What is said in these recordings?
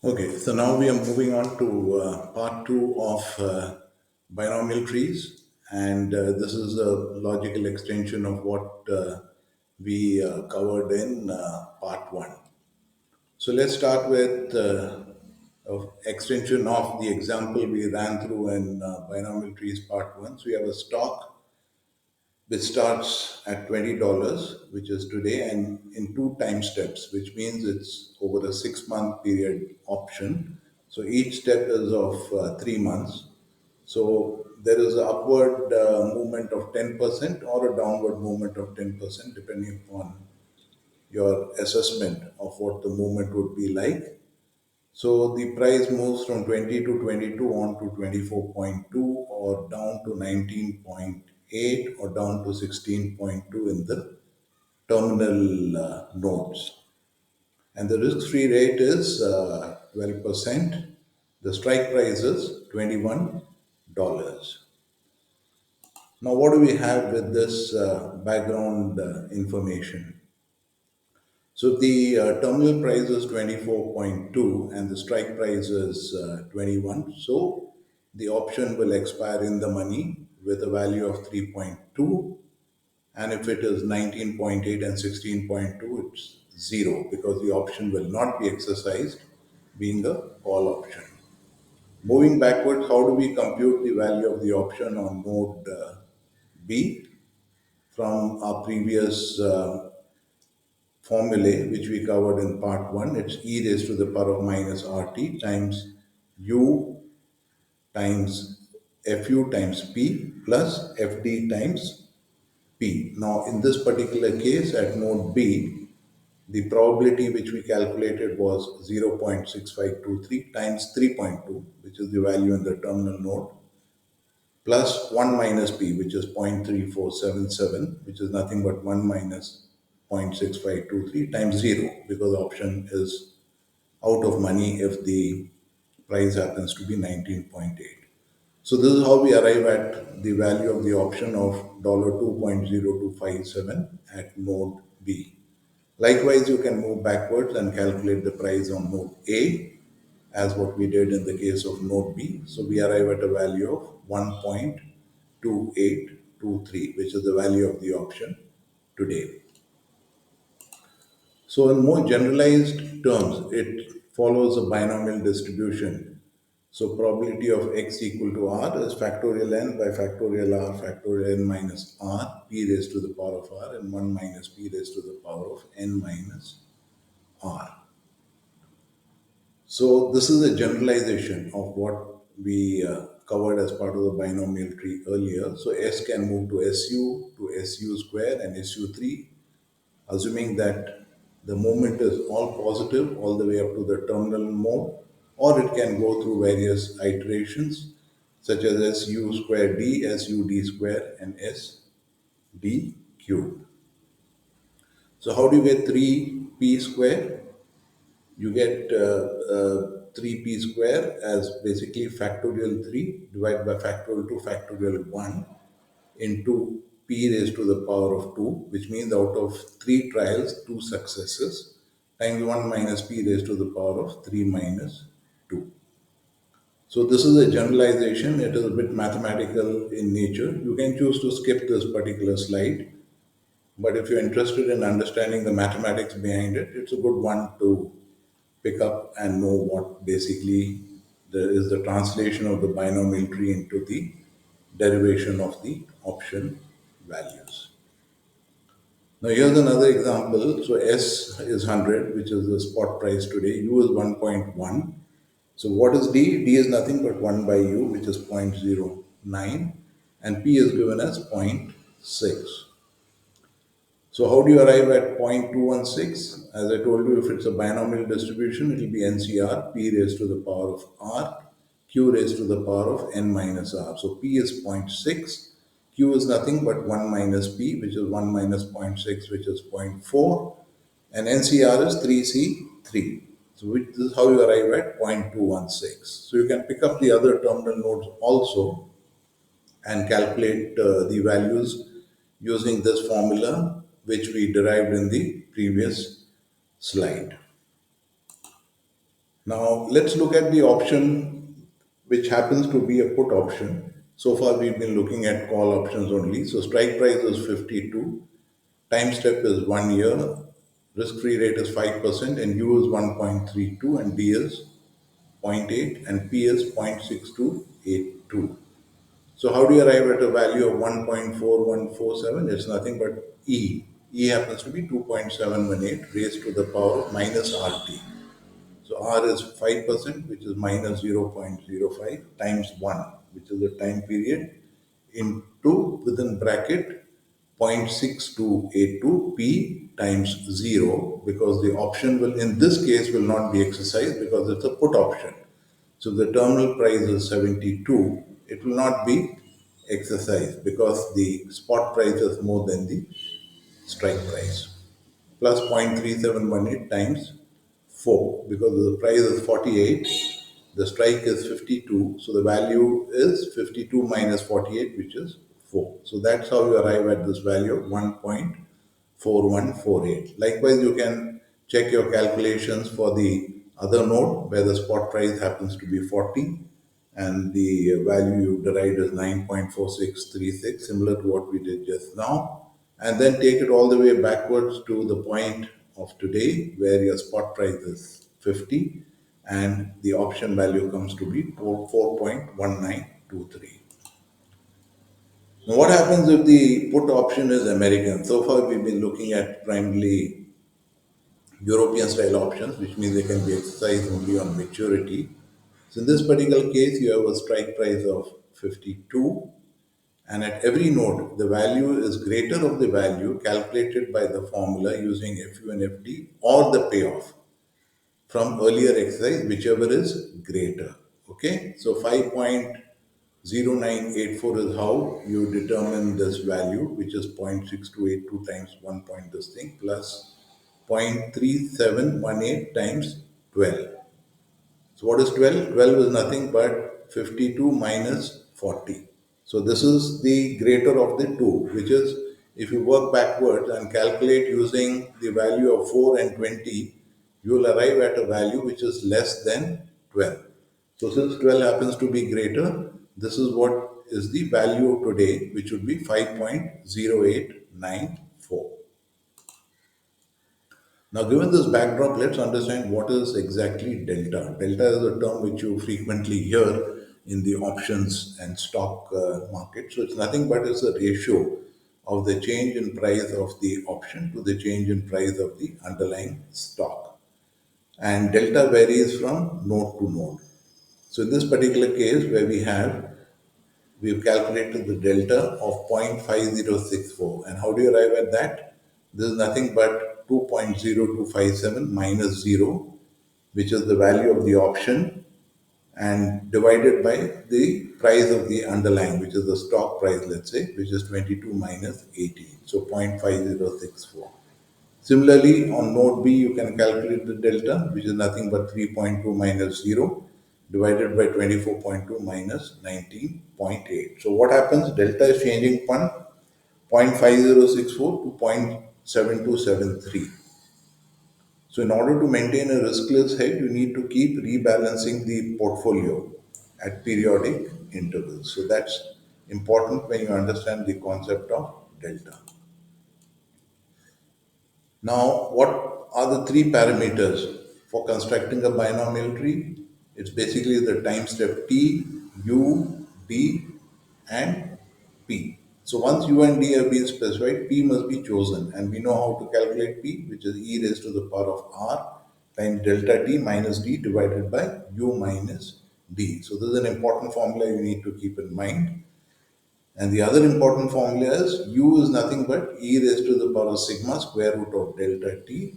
Okay, so now we are moving on to part two of binomial trees, and this is a logical extension of what we covered in part one. So let's start with extension of the example we ran through in binomial trees part one. So we have a stock which starts at $20, which is today, and in two time steps, which means it's over a 6 month period option. So each step is of 3 months. So there is an upward movement of 10% or a downward movement of 10%, depending upon your assessment of what the movement would be like. So the price moves from 20 to 22 on to 24.2 or down to 19.8 or down to 16.2 in the terminal nodes. And the risk-free rate is 12%. The strike price is $21. Now, what do we have with this background information? So the terminal price is 24.2 and the strike price is 21. So the option will expire in the money with a value of 3.2. And if it is 19.8 and 16.2, it's zero because the option will not be exercised, being a call option. Moving backwards, how do we compute the value of the option on node B? From our previous formulae, which we covered in part one, it's e raised to the power of minus rt times u times fu times p plus fd times p. Now, in this particular case, at node B, the probability which we calculated was 0.6523 times 3.2, which is the value in the terminal node, plus 1 minus p, which is 0.3477, which is nothing but 1 minus 0.6523 times 0, because the option is out of money if the price happens to be 19.8. So this is how we arrive at the value of the option of $2.0257 at node B. Likewise, you can move backwards and calculate the price on node A as what we did in the case of node B. So we arrive at a value of 1.2823, which is the value of the option today. So in more generalized terms, it follows a binomial distribution. So probability of x equal to r is factorial n by factorial r factorial n minus r, p raised to the power of r, and 1 minus p raised to the power of n minus r. So this is a generalization of what we covered as part of the binomial tree earlier. So S can move to SU square and SU3, assuming that the moment is all positive all the way up to the terminal mode, or it can go through various iterations such as SU square D, SUD square, and SD cube. So how do you get 3p square? You get 3p square as basically factorial 3 divided by factorial 2 factorial 1 into p raised to the power of 2, which means out of 3 trials, 2 successes, times 1 minus p raised to the power of 3 minus 2. So this is a generalization. It is a bit mathematical in nature. You can choose to skip this particular slide, but if you're interested in understanding the mathematics behind it, it's a good one to pick up and know what basically there is the translation of the binomial tree into the derivation of the option values. Now here's another example. So S is 100, which is the spot price today. U is 1.1. So what is D? D is nothing but 1 by U, which is 0.09. And P is given as zero point 0.6. So how do you arrive at 0.216? As I told you, if it's a binomial distribution, it will be NCR, P raised to the power of R, Q raised to the power of N minus R. So P is zero point 0.6, Q is nothing but 1 minus P, which is 1 minus zero point 0.6, which is zero point 0.4, and NCR is 3C3. So this is how you arrive at 0.216. So you can pick up the other terminal nodes also and calculate the values using this formula which we derived in the previous slide. Now let's look at the option which happens to be a put option. So far we've been looking at call options only. So strike price is 52, time step is 1 year, risk-free rate is 5%, and U is 1.32, and D is zero point 0.8, and P is 0.6282. So how do you arrive at a value of 1.4147? It's nothing but E. E happens to be 2.718 raised to the power of minus RT. So R is 5%, which is minus 0.05 times 1, which is the time period, into within bracket 0.6282 P times 0, because the option will, in this case, will not be exercised because it's a put option. So the terminal price is 72, it will not be exercised because the spot price is more than the strike price, plus 0.3718 times 4, because the price is 48, the strike is 52, so the value is 52 minus 48, which is 4. So that's how you arrive at this value of 1.4148. Likewise, you can check your calculations for the other node where the spot price happens to be 40 and the value you derived is 9.4636, similar to what we did just now. And then take it all the way backwards to the point of today where your spot price is 50 and the option value comes to be 4.1923. Now, what happens if the put option is American? So far, we've been looking at primarily European style options, which means they can be exercised only on maturity. So in this particular case, you have a strike price of 52, and at every node, the value is greater of the value calculated by the formula using FU and FD or the payoff from earlier exercise, whichever is greater. Okay, so 5.0984 is how you determine this value, which is 0.6282 times 1 point this thing plus 0.3718 times 12. So what is 12? 12 is nothing but 52 minus 40. So this is the greater of the two, which is, if you work backwards and calculate using the value of 4 and 20, you will arrive at a value which is less than 12. So since 12 happens to be greater, this is what is the value today, which would be 5.0894. Now, given this backdrop, let's understand what is exactly delta. Delta is a term which you frequently hear in the options and stock market. So it's nothing but it's a ratio of the change in price of the option to the change in price of the underlying stock. And delta varies from node to node. So in this particular case, where we've calculated the delta of 0.5064. And how do you arrive at that? This is nothing but 2.0257 minus 0, which is the value of the option, and divided by the price of the underlying, which is the stock price, let's say, which is 22 minus 18. So 0.5064. Similarly, on node B, you can calculate the delta, which is nothing but 3.2 minus 0 divided by 24.2 minus 19.8. So what happens? Delta is changing from 0.5064 to 0.7273. So in order to maintain a riskless hedge, you need to keep rebalancing the portfolio at periodic intervals. So that's important when you understand the concept of delta. Now, what are the three parameters for constructing a binomial tree? It's basically the time step T, U, D, and P. So once U and D have been specified, P must be chosen, and we know how to calculate P, which is e raised to the power of R times delta T minus D divided by U minus D. So this is an important formula you need to keep in mind. And the other important formula is U is nothing but e raised to the power of sigma square root of delta t,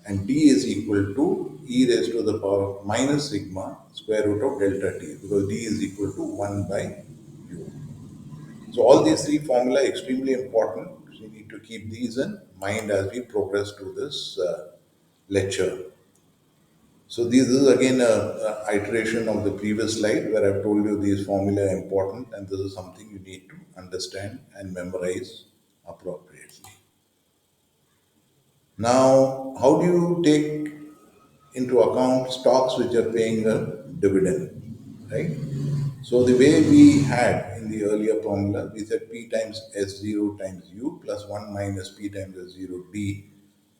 and D is equal to e raised to the power of minus sigma square root of delta t, because D is equal to 1 by U. So all these three formula are extremely important. So you need to keep these in mind as we progress through this lecture. So this is again a iteration of the previous slide where I've told you these formula are important, and this is something you need to understand and memorize appropriately. Now, how do you take into account stocks which are paying a dividend, right? So the way we had in the earlier formula, we said P times S0 times U plus 1 minus P times S0 D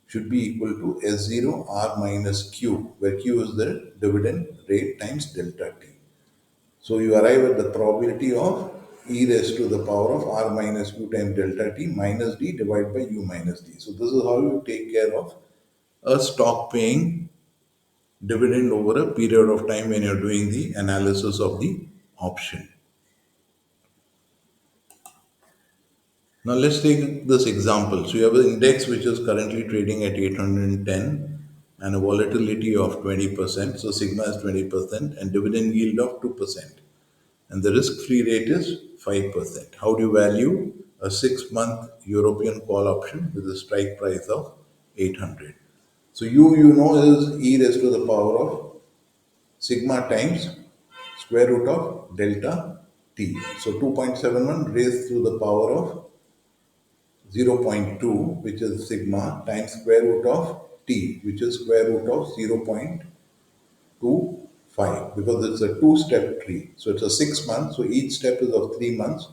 should be equal to S0 R minus Q, where Q is the dividend rate times delta T. So you arrive at the probability of e raised to the power of R minus Q times delta T minus D divided by U minus D. So this is how you take care of a stock paying dividend over a period of time when you're doing the analysis of the option. Now let's take this example. So you have an index which is currently trading at 810 and a volatility of 20%. So sigma is 20% and dividend yield of 2%. And the risk-free rate is 5%. How do you value a 6-month European call option with a strike price of 800? So you know is e raised to the power of sigma times square root of delta t. So 2.71 raised to the power of 0.2, which is sigma, times square root of t, which is square root of 0.25, because it's a two-step tree. So it's a 6 month, so each step is of 3 months.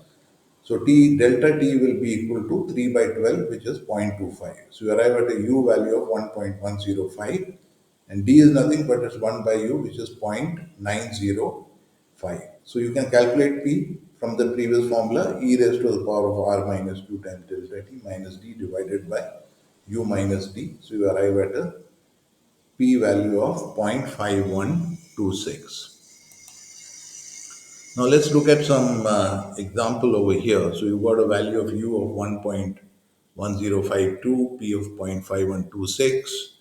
So t delta t will be equal to 3 by 12, which is 0.25. So you arrive at a u value of 1.105, and d is nothing but it's 1 by u, which is 0.905. So you can calculate p from the previous formula, e raised to the power of r minus q times delta t minus d divided by u minus d. So you arrive at a p value of 0.5126. Now let's look at some example over here. So you've got a value of u of 1.1052, p of 0.5126,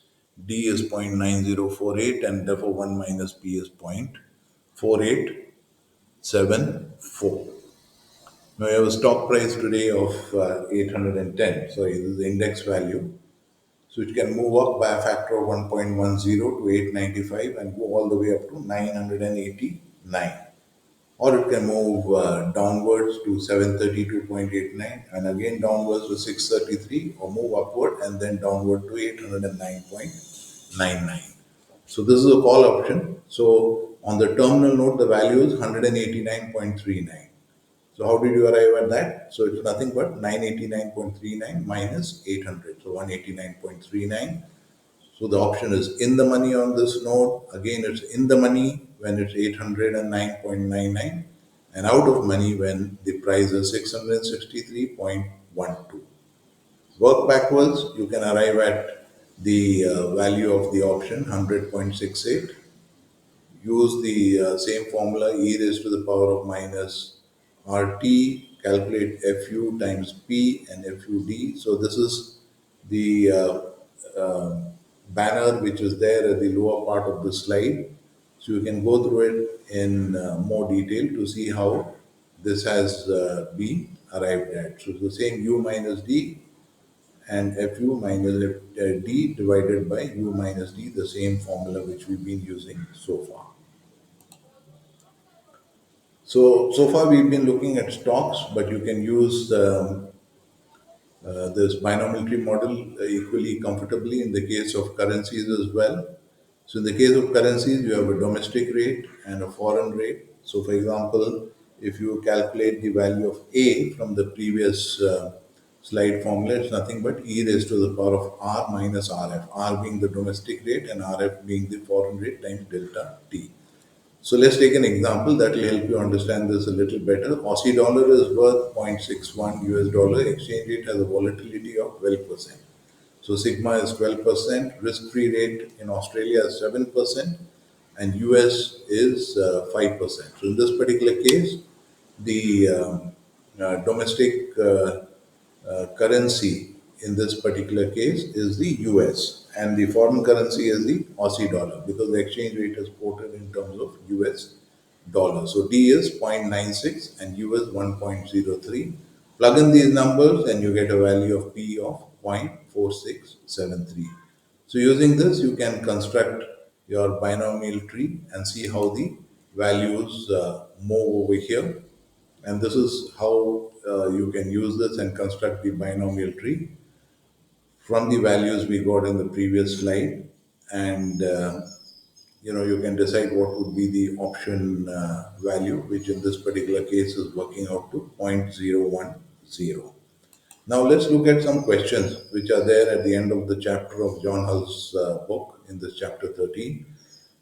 d is 0.9048, and therefore 1 minus p is 0.4874. Now you have a stock price today of 810. So this is the index value. So it can move up by a factor of 1.10 to 895 and go all the way up to 989, or it can move downwards to 732.89 and again downwards to 633, or move upward and then downward to 809.99. So this is a call option. So on the terminal note, the value is 189.39. So how did you arrive at that? So it's nothing but 989.39 minus 800. So 189.39. So the option is in the money on this node. Again, it's in the money when it's 809.99 and out of money when the price is 663.12. Work backwards, you can arrive at the value of the option 100.68. Use the same formula, e raised to the power of minus rt, calculate fu times p and fud. So this is the uh, banner which is there at the lower part of the slide. So you can go through it in more detail to see how this has been arrived at. So the same u minus d and fu minus d divided by u minus d, the same formula which we've been using so far. So far we've been looking at stocks, but you can use this binomial tree model equally comfortably in the case of currencies as well. So in the case of currencies, you have a domestic rate and a foreign rate. So for example, if you calculate the value of A from the previous slide formula, it's nothing but e raised to the power of R minus RF, R being the domestic rate and RF being the foreign rate times delta T. So let's take an example that will help you understand this a little better. Aussie dollar is worth 0.61 US dollar. Exchange rate has a volatility of 12%. So sigma is 12%. Risk-free rate in Australia is 7%, and US is 5%. So in this particular case, the domestic currency in this particular case is the US, and the foreign currency is the Aussie dollar, because the exchange rate is quoted in terms of US dollar. So D is 0.96 and U is 1.03. Plug in these numbers and you get a value of P of 0.4673. So using this, you can construct your binomial tree and see how the values move over here. And this is how you can use this and construct the binomial tree from the values we got in the previous slide. and you can decide what would be the option value, which in this particular case is working out to 0.010. Now let's look at some questions which are there at the end of the chapter of John Hull's book in this chapter 13,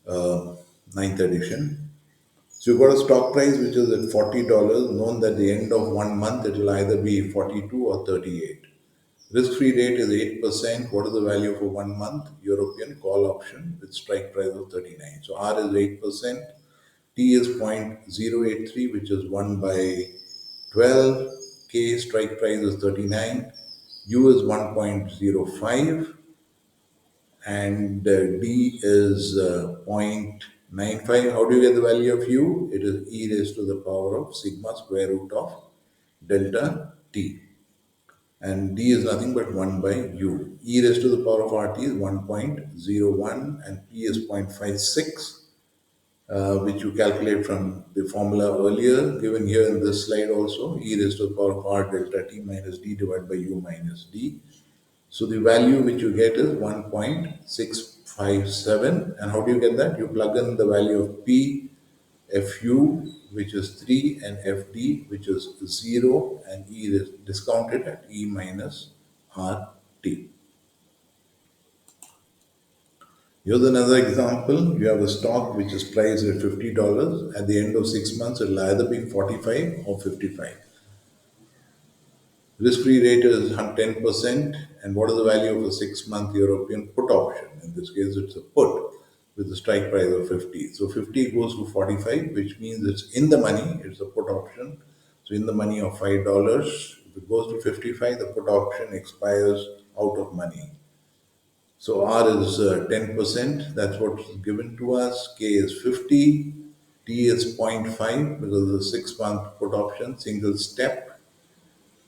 uh, ninth edition. So you've got a stock price which is at $40, known that the end of 1 month it will either be 42 or 38. Risk-free rate is 8%. What is the value for 1 month? European call option with strike price of 39. So R is 8%. T is 0.083, which is 1 by 12. K strike price is 39. U is 1.05. And D is 0.95. How do you get the value of U? It is e raised to the power of sigma square root of delta T, and d is nothing but 1 by u. E raised to the power of rt is 1.01 and p is 0.56, which you calculate from the formula earlier given here in this slide also. E raised to the power of r delta t minus d divided by u minus d. So the value which you get is 1.657. And how do you get that? You plug in the value of P, FU, which is 3, and FD, which is 0, and E is discounted at E minus RT. Here's another example. You have a stock which is priced at $50. At the end of 6 months, it will either be 45 or 55. Risk-free rate is 10%. And what is the value of a 6 month European put option? In this case, it's a put with a strike price of 50. So 50 goes to 45, which means it's in the money. It's a put option. So in the money of $5. If it goes to 55, the put option expires out of money. So R is 10%. That's what's given to us. K is 50. T is zero point 0.5 because of the 6 month put option, single step.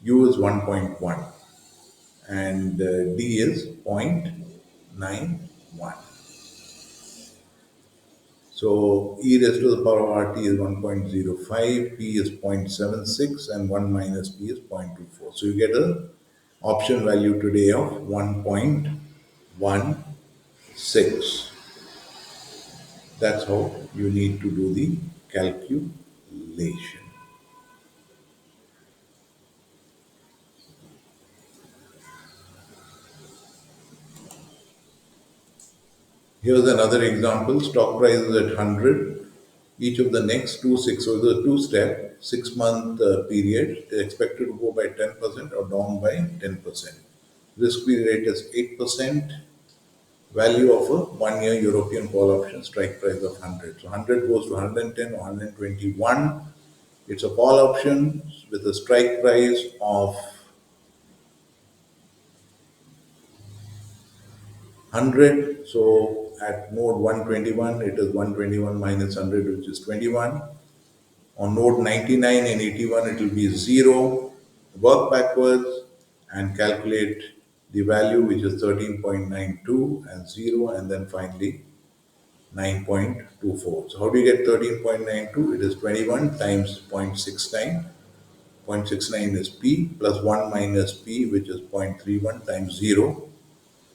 U is 1.1 and D is 0.91. So e raised to the power of rt is 1.05, p is 0.76, and 1 minus p is 0.24. So you get a option value today of 1.16. That's how you need to do the calculation. Here's another example. Stock price is at 100. Each of the next two six, so the two-step 6 month period is expected to go by 10% or down by 10%. Risk-free rate is 8%. Value of a 1 year European call option, strike price of 100. So 100 goes to 110 or 121. It's a call option with a strike price of 100. So at node 121, it is 121 minus 100, which is 21. On node 99 and 81, it will be 0. Work backwards and calculate the value, which is 13.92 and 0, and then finally 9.24. So how do you get 13.92? It is 21 times 0.69. 0.69 is P plus 1 minus P, which is 0.31 times 0.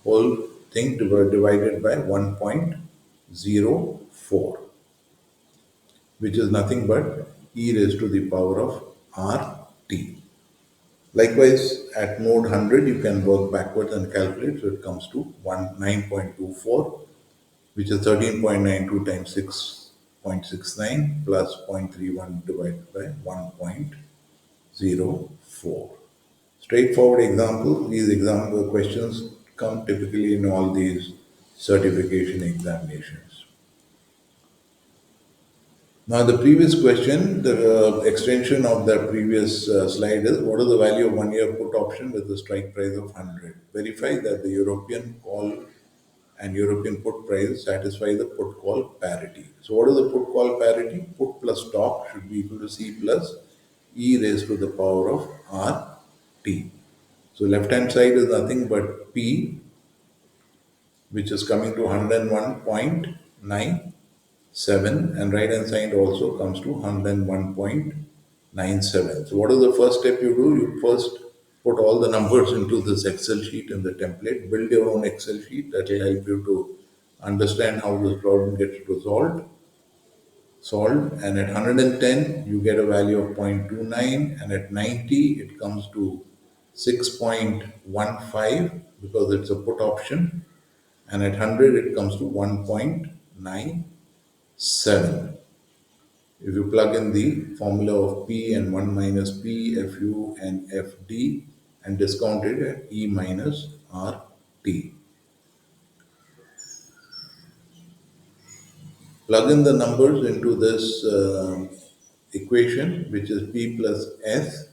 Whole thing divided by 1.04, which is nothing but e raised to the power of RT. Likewise, at node 100, you can work backwards and calculate. So it comes to 9.24, which is 13.92 times 6.69 plus 0.31 divided by 1.04. Straightforward example. These example questions come typically in all these certification examinations. Now, the previous question, the extension of the previous slide is what is the value of 1 year put option with a strike price of 100? Verify that the European call and European put price satisfy the put call parity. So, what is the put call parity? Put plus stock should be equal to C plus E raised to the power of RT. So, left hand side is nothing but P, which is coming to 101.97, and right hand side also comes to 101.97. So what is the first step you do? You first put all the numbers into this Excel sheet in the template, build your own Excel sheet that will help you to understand how this problem gets solved, and at 110 you get a value of 0.29, and at 90 it comes to 6.15 because it's a put option, and at 100 it comes to 1.97. If you plug in the formula of P and 1 minus P, Fu and Fd, and discount it at E minus RT. Plug in the numbers into this equation, which is P plus S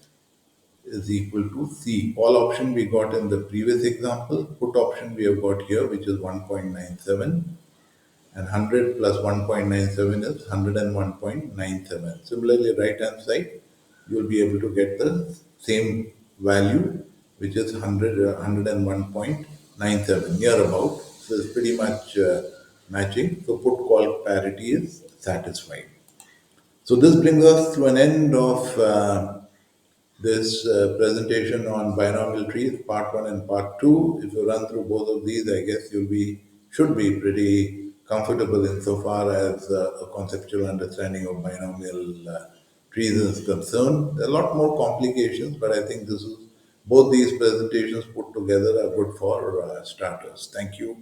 is equal to C. Call option we got in the previous example, put option we have got here, which is 1.97, and 100 plus 1.97 is 101.97. Similarly, right hand side, you will be able to get the same value, which is 101.97, near about. So it's pretty much matching. So put call parity is satisfied. So this brings us to an end of this presentation on binomial trees, part one and part two. If you run through both of these, I guess you'll be should be pretty comfortable insofar as a conceptual understanding of binomial trees is concerned. There are a lot more complications, but I think this is both these presentations put together are good for starters. Thank you.